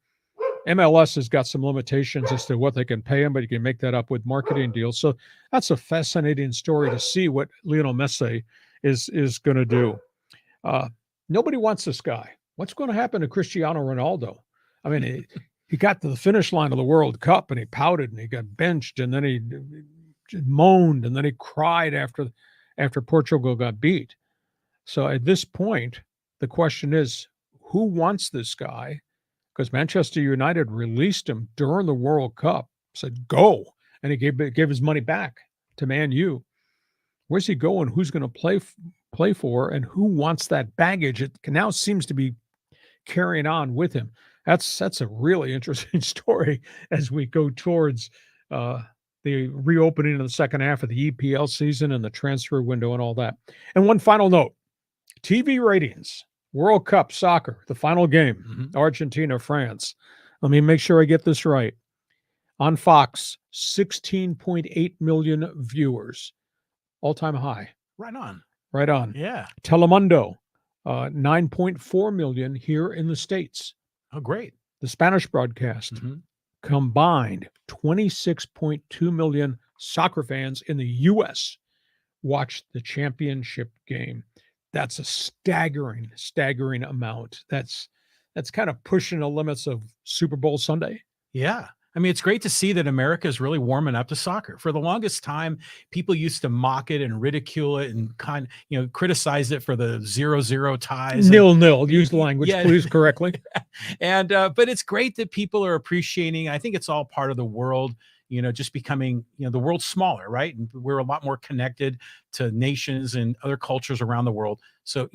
MLS has got some limitations as to what they can pay him, but you can make that up with marketing deals. So that's a fascinating story to see what Lionel Messi is going to do. Nobody wants this guy. What's going to happen to Cristiano Ronaldo? I mean, he got to the finish line of the World Cup and he pouted and he got benched and then he moaned and then he cried after Portugal got beat. So at this point, the question is, who wants this guy? Because Manchester United released him during the World Cup, said, go. And he gave his money back to Man U. Where's he going? Who's going to play for? And who wants that baggage? It now seems to be carrying on with him. That's a really interesting story as we go towards the reopening of the second half of the EPL season and the transfer window and all that. And one final note, TV ratings, World Cup soccer, the final game, Argentina, France. Let me make sure I get this right. On Fox, 16.8 million viewers, all-time high. Right on. Right on. Yeah. Telemundo, 9.4 million here in the States. Oh, great. The Spanish broadcast combined 26.2 million soccer fans in the U.S. watched the championship game. That's a staggering amount. That's kind of pushing the limits of Super Bowl Sunday. Yeah. I mean, it's great to see that America is really warming up to soccer. For the longest time, people used to mock it and ridicule it and criticize it for the 0-0 ties. Nil. Use the language, yeah. please, correctly. And but it's great that people are appreciating. I think it's all part of the world, just becoming, the world's smaller, right? And we're a lot more connected to nations and other cultures around the world. So,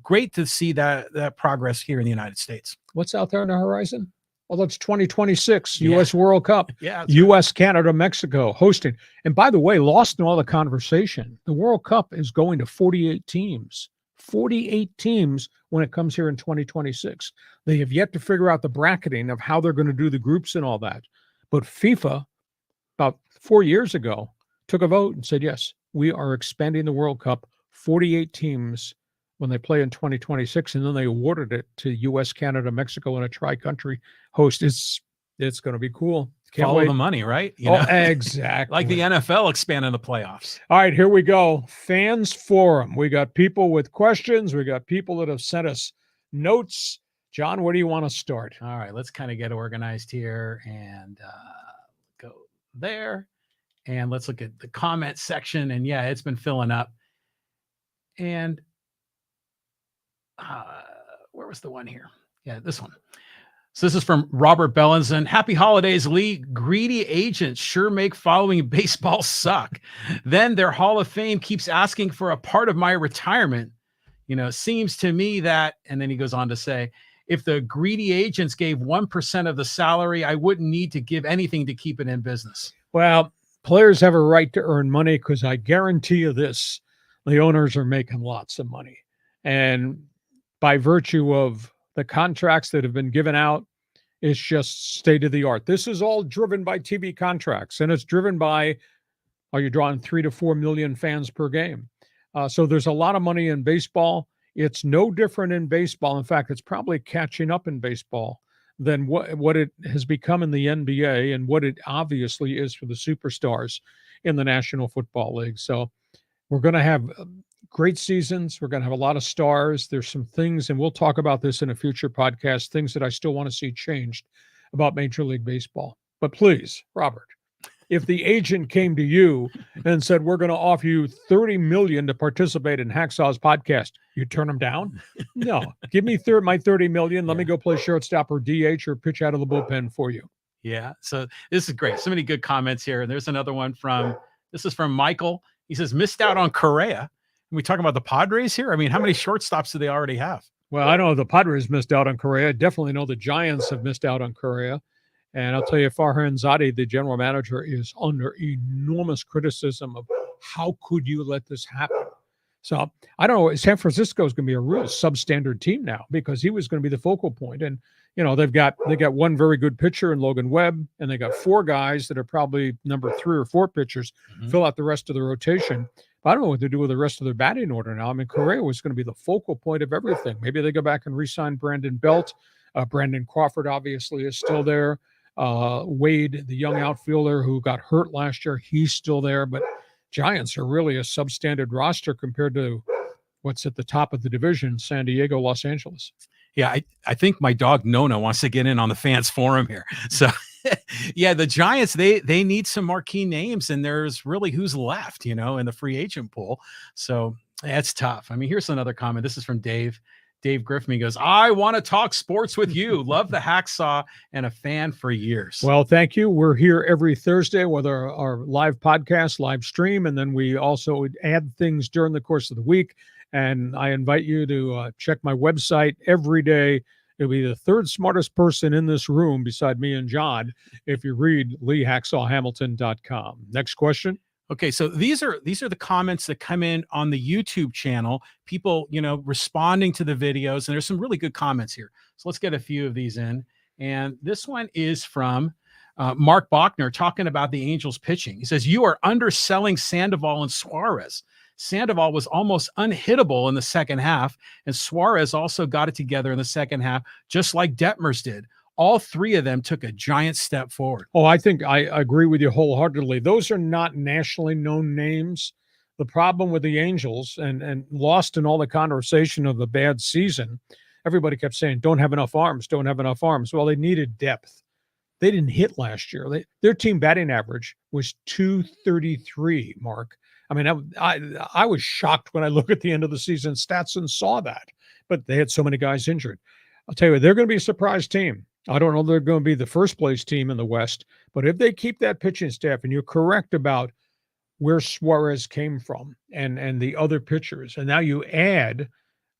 great to see that progress here in the United States. What's out there on the horizon? Well, it's 2026 U.S. World Cup. Yeah, U.S., Canada, Mexico hosting. And by the way, lost in all the conversation, the World Cup is going to 48 teams. 48 teams when it comes here in 2026. They have yet to figure out the bracketing of how they're going to do the groups and all that. But FIFA, about 4 years ago, took a vote and said, yes, we are expanding the World Cup 48 teams when they play in 2026, and then they awarded it to U.S., Canada, Mexico, and a tri-country host. It's going to be cool. Can't Follow the money, right? Exactly. Like the NFL expanding the playoffs. All right, here we go. Fans Forum. We got people with questions. We got people that have sent us notes. John, where do you want to start? All right, let's kind of get organized here and go there. And let's look at the comment section. And yeah, it's been filling up. And where was the one here? Yeah, this one. So this is from Robert Bellinson. Happy holidays, Lee. Greedy agents sure make following baseball suck. Then their Hall of Fame keeps asking for a part of my retirement. Seems to me that, and then he goes on to say, if the greedy agents gave 1% of the salary, I wouldn't need to give anything to keep it in business. Well, players have a right to earn money because I guarantee you this, the owners are making lots of money. And by virtue of the contracts that have been given out, it's just state of the art. This is all driven by TV contracts, and it's driven by, are you drawing 3 to 4 million fans per game? So there's a lot of money in baseball. It's no different in baseball. In fact, it's probably catching up in baseball than what it has become in the NBA and what it obviously is for the superstars in the National Football League. So we're going to have great seasons. We're going to have a lot of stars. There's some things, and we'll talk about this in a future podcast, things that I still want to see changed about Major League Baseball. But please, Robert, if the agent came to you and said, we're going to offer you $30 million to participate in Hacksaw's podcast, you turn them down? No. Give me my $30 million. Let me go play shortstop or DH or pitch out of the bullpen for you. Yeah. So this is great. So many good comments here. And there's another one this is from Michael. He says, missed out on Correa. Are we talking about the Padres here? I mean, how many shortstops do they already have? Well, I know the Padres missed out on Correa. I definitely know the Giants have missed out on Correa. And I'll tell you, Farhan Zadeh, the general manager, is under enormous criticism of how could you let this happen? So I don't know. San Francisco is going to be a real substandard team now because he was going to be the focal point. And, they've got one very good pitcher in Logan Webb, and they got 4 guys that are probably number 3 or 4 pitchers, fill out the rest of the rotation. But I don't know what to do with the rest of their batting order now. I mean, Correa was going to be the focal point of everything. Maybe they go back and re-sign Brandon Belt. Brandon Crawford obviously is still there. Wade, the young outfielder who got hurt last year, he's still there. But Giants are really a substandard roster compared to what's at the top of the division, San Diego, Los Angeles. Yeah, I think my dog Nona wants to get in on the fans forum here. So, yeah, the Giants, they need some marquee names, and there's really who's left, in the free agent pool. So that's tough. I mean, here's another comment. This is from Dave Griffin. He goes, I want to talk sports with you. Love the Hacksaw and a fan for years. Well, thank you. We're here every Thursday with our live podcast, live stream, and then we also add things during the course of the week. And I invite you to check my website every day. It'll be the 3rd smartest person in this room beside me and John if you read LeeHacksawHamilton.com. Next question. Okay, so these are the comments that come in on the YouTube channel. People, responding to the videos, and there's some really good comments here. So let's get a few of these in. And this one is from Mark Bachner talking about the Angels pitching. He says, you are underselling Sandoval and Suarez. Sandoval was almost unhittable in the second half, and Suarez also got it together in the second half, just like Detmers did. All 3 of them took a giant step forward. Oh, I think I agree with you wholeheartedly. Those are not nationally known names. The problem with the Angels, and lost in all the conversation of the bad season, everybody kept saying, don't have enough arms, don't have enough arms. Well, they needed depth. They didn't hit last year. Their team batting average was 233, Mark. I mean, I was shocked when I look at the end of the season stats and saw that, but they had so many guys injured. I'll tell you, they're going to be a surprise team. I don't know if they're going to be the first place team in the West, but if they keep that pitching staff, and you're correct about where Suarez came from and the other pitchers, and now you add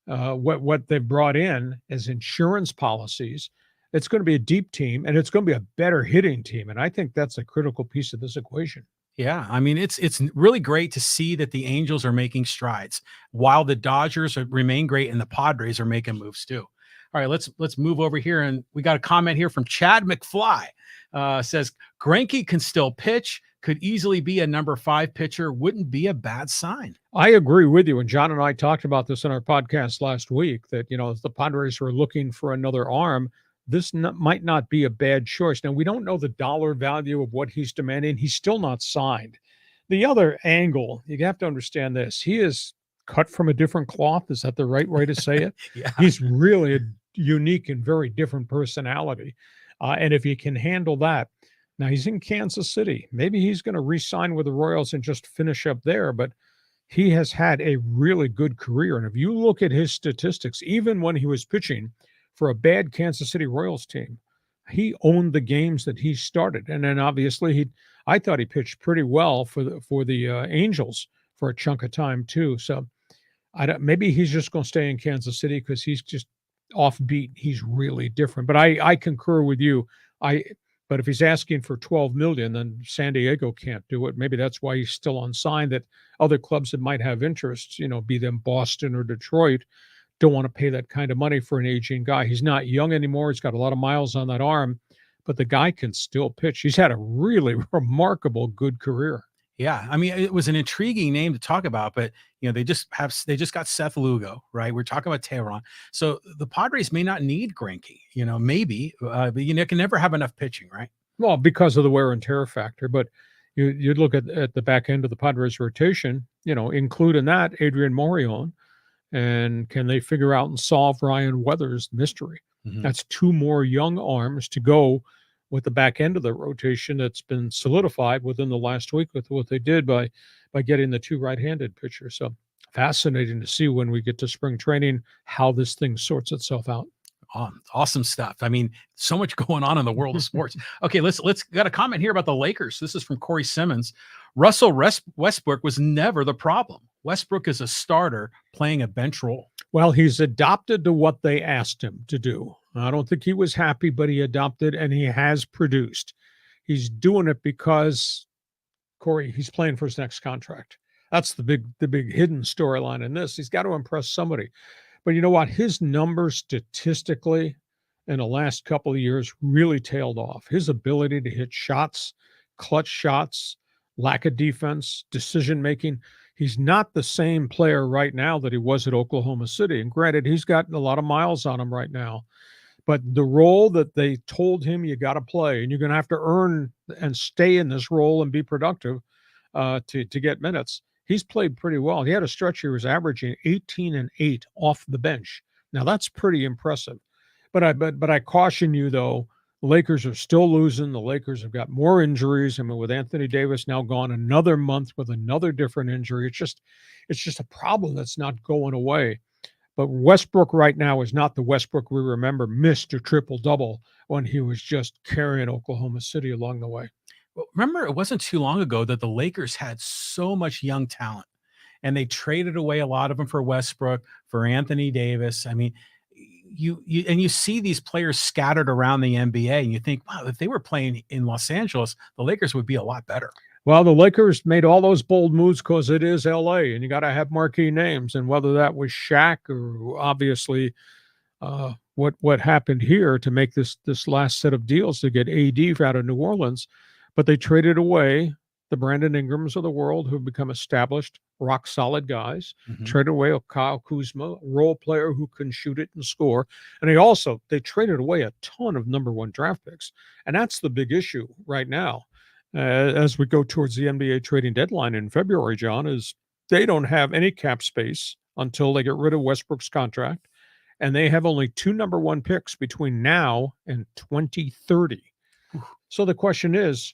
what they've brought in as insurance policies, it's going to be a deep team, and it's going to be a better hitting team. And I think that's a critical piece of this equation. Yeah, I mean, it's really great to see that the Angels are making strides while the Dodgers remain great and the Padres are making moves too. All right, let's move over here, and we got a comment here from Chad McFly. Says Greinke can still pitch, could easily be a number 5 pitcher, wouldn't be a bad sign. I agree with you, and John and I talked about this in our podcast last week. That if the Padres were looking for another arm, this might not be a bad choice. Now, we don't know the dollar value of what he's demanding. He's still not signed. The other angle, you have to understand this. He is cut from a different cloth. Is that the right way to say it? Yeah. He's really a unique and very different personality. And if he can handle that, now he's in Kansas City. Maybe he's going to re-sign with the Royals and just finish up there. But he has had a really good career. And if you look at his statistics, even when he was pitching for a bad Kansas City Royals team, he owned the games that he started. And then obviously I thought he pitched pretty well for the Angels for a chunk of time too. So maybe he's just going to stay in Kansas City because he's just offbeat. He's really different. But I concur with you. But if he's asking for $12 million, then San Diego can't do it. Maybe that's why he's still unsigned. That other clubs that might have interest, be them Boston or Detroit, don't want to pay that kind of money for an aging guy. He's not young anymore. He's got a lot of miles on that arm, but the guy can still pitch. He's had a really remarkable good career. Yeah, I mean, it was an intriguing name to talk about, but they just got Seth Lugo, right? We're talking about Tehran, so the Padres may not need Greinke, maybe, but can never have enough pitching, right? Well, because of the wear and tear factor, but you'd look at the back end of the Padres rotation, include in that Adrian Morejon, and can they figure out and solve Ryan Weathers' mystery? Mm-hmm. That's 2 more young arms to go with the back end of the rotation that's been solidified within the last week with what they did by getting the 2 right-handed pitchers. So fascinating to see when we get to spring training how this thing sorts itself out. Awesome stuff. I mean, so much going on in the world of sports. Okay, let's got a comment here about the Lakers. This is from Corey Simmons. Russell Westbrook was never the problem. Westbrook is a starter playing a bench role. Well, he's adopted to what they asked him to do. I don't think he was happy, but he adopted and he has produced. He's doing it because, Corey, he's playing for his next contract. That's the big hidden storyline in this. He's got to impress somebody. But you know what? His numbers statistically in the last couple of years really tailed off. His ability to hit shots, clutch shots, lack of defense, decision-making. He's not the same player right now that he was at Oklahoma City. And granted, he's got a lot of miles on him right now. But the role that they told him you got to play, and you're going to have to earn and stay in this role and be productive to get minutes, he's played pretty well. He had a stretch he was averaging 18 and 8 off the bench. Now, that's pretty impressive. But I caution you, though, the Lakers are still losing. The Lakers have got more injuries. I mean, with Anthony Davis now gone another month with another different injury, it's just a problem that's not going away. But Westbrook right now is not the Westbrook we remember, Mr. Triple-Double, when he was just carrying Oklahoma City along the way. Well, remember, it wasn't too long ago that the Lakers had so much young talent, and they traded away a lot of them for Westbrook, for Anthony Davis. I mean, you see these players scattered around the NBA, and you think, wow, if they were playing in Los Angeles, the Lakers would be a lot better. Well, the Lakers made all those bold moves because it is L.A., and you got to have marquee names. And whether that was Shaq or obviously what happened here to make this last set of deals to get AD out of New Orleans, but they traded away the Brandon Ingrams of the world who have become established, rock-solid guys, traded away a Kyle Kuzma, role player who can shoot it and score. And they traded away a ton of number 1 draft picks. And that's the big issue right now. As we go towards the NBA trading deadline in February, John, is they don't have any cap space until they get rid of Westbrook's contract, and they have only 2 number 1 picks between now and 2030. So the question is,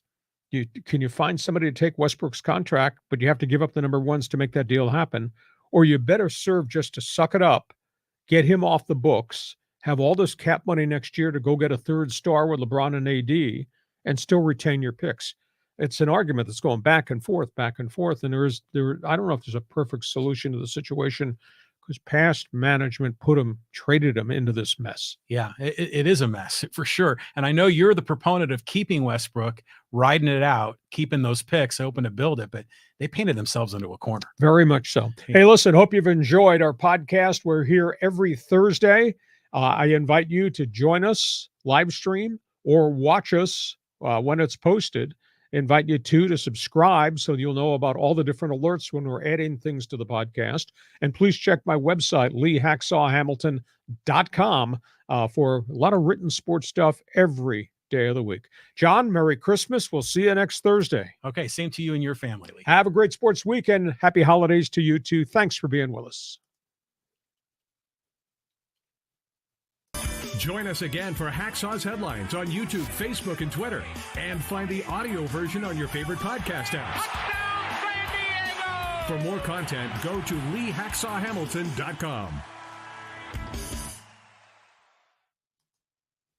can you find somebody to take Westbrook's contract, but you have to give up the number ones to make that deal happen? Or you better serve just to suck it up, get him off the books, have all this cap money next year to go get a third star with LeBron and AD, and still retain your picks. It's an argument that's going back and forth. And I don't know if there's a perfect solution to the situation, because past management traded him into this mess. Yeah, it is a mess for sure. And I know you're the proponent of keeping Westbrook, riding it out, keeping those picks, hoping to build it, but they painted themselves into a corner. Very much so. Yeah. Hey, listen, hope you've enjoyed our podcast. We're here every Thursday. I invite you to join us live stream or watch us when it's posted. Invite you to subscribe so you'll know about all the different alerts when we're adding things to the podcast. And please check my website, LeeHacksawHamilton.com, for a lot of written sports stuff every day of the week. John, Merry Christmas. We'll see you next Thursday. Okay, same to you and your family, Lee. Have a great sports weekend. Happy holidays to you too. Thanks for being with us. Join us again for Hacksaw's Headlines on YouTube, Facebook, and Twitter. And find the audio version on your favorite podcast apps. For more content, go to LeeHacksawHamilton.com.